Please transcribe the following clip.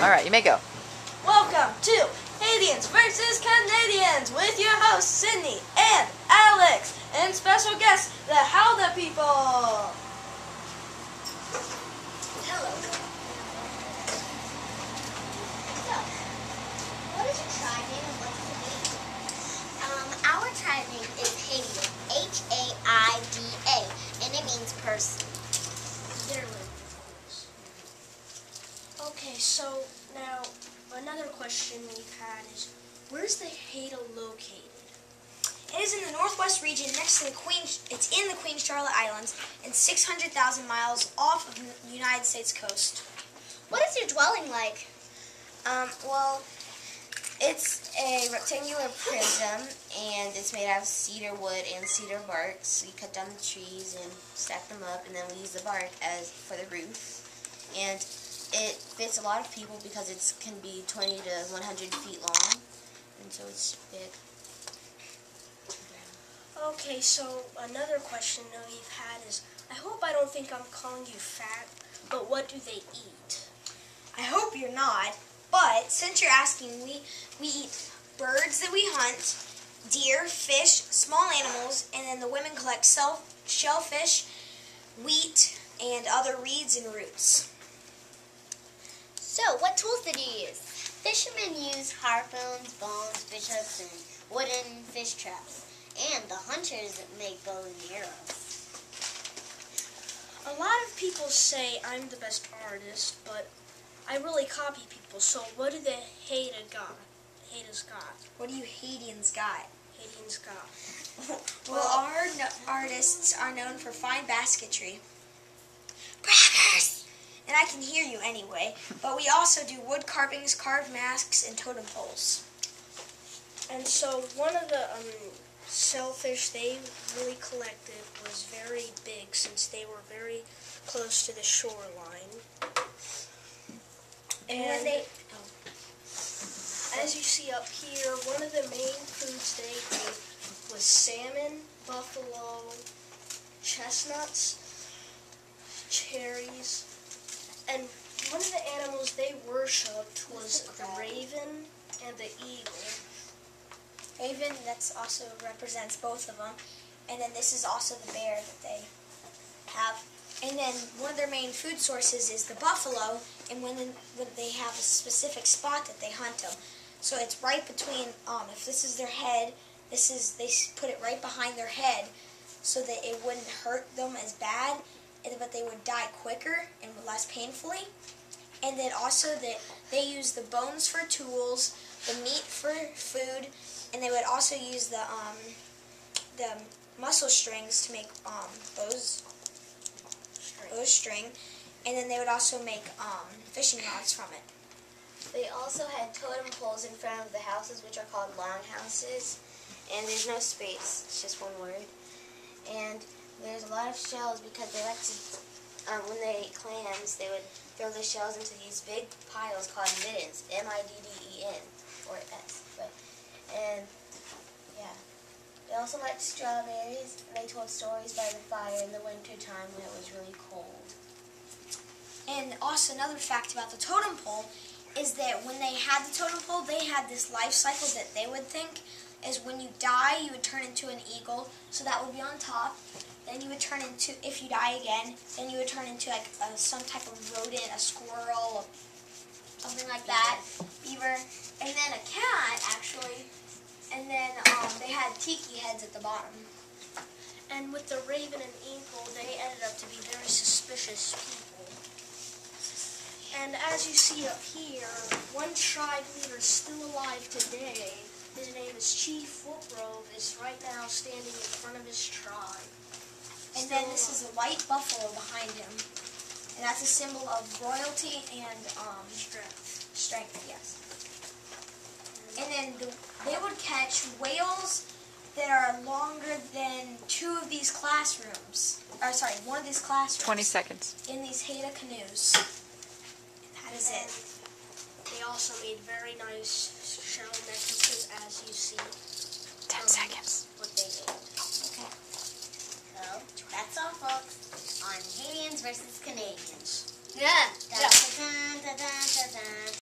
Alright, you may go. Welcome to Haitians versus Canadians with your hosts Sydney and Alex and special guests, the Haida people. Hello. So, what is your tribe name and what's the name? Our tribe name is Haida, H-A-I-D-A, and it means person. Okay, so now another question we've had is, where's the Haida located? It is in the northwest region next to the it's in the Queen Charlotte Islands and 600,000 miles off of the United States coast. What is your dwelling like? Well, it's a rectangular prism, and it's made out of cedar wood and cedar bark. So you cut down the trees and stack them up, and then we use the bark as for the roof. And it fits a lot of people because it can be 20 to 100 feet long, and so it's big. Okay, so another question that we've had is, I hope I don't think I'm calling you fat, but what do they eat? I hope you're not, but since you're asking, we eat birds that we hunt, deer, fish, small animals, and then the women collect shellfish, wheat, and other reeds and roots. So, what tools did you use? Fishermen use harpoons, bones, fish hooks, and wooden fish traps. And the hunters make bow and arrows. A lot of people say I'm the best artist, but I really copy people. So what do the Haidas got? What do you Haitians got? Haitians got. Well, our artists are known for fine basketry. Braggers! And I can hear you anyway. But we also do wood carvings, carved masks, and totem poles. And so one of the shellfish they really collected was very big since they were very close to the shoreline. And as you see up here, one of the main foods they ate was salmon, buffalo, chestnuts, cherries, and one of the animals they worshipped was the raven and the eagle. Raven, that also represents both of them. And then this is also the bear that they have. And then one of their main food sources is the buffalo, and when they have a specific spot that they hunt them. So it's right between, if this is their head, they put it right behind their head so that it wouldn't hurt them as bad, but they would die quicker and less painfully. And then also they use the bones for tools, the meat for food, and they would also use the muscle strings to make bows string, and then they would also make fishing rods from it. They also had totem poles in front of the houses, which are called longhouses, and there's no space, it's just one word. And there's a lot of shells because they like to, when they ate clams, they would throw the shells into these big piles called middens, M-I-D-D-E-N, or S. And yeah, they also liked strawberries, and they told stories by the fire in the winter time when it was really cold. And also another fact about the totem pole is that when they had the totem pole, they had this life cycle that they would think is when you die, you would turn into an eagle, so that would be on top. Then you would turn into, if you die again, then you would turn into like some type of rodent, a squirrel, something like that, beaver, and then a cat actually. And then they had tiki heads at the bottom. And with the raven and eagle, they ended up to be very suspicious people. And as you see up here, one tribe leader is still alive today. His name is Chief Footrove, is right now standing in front of his tribe. And then this is a white buffalo behind him. And that's a symbol of royalty and strength. Strength, yes. And then they would catch whales that are longer than one of these classrooms. 20 seconds. In these Haida canoes. And that is it. They also made very nice shell necklaces, as you see. 10 seconds. What they ate. Okay. So, that's all, folks, on Haitians versus Canadians. Yeah. Dun, dun, dun, dun, dun, dun.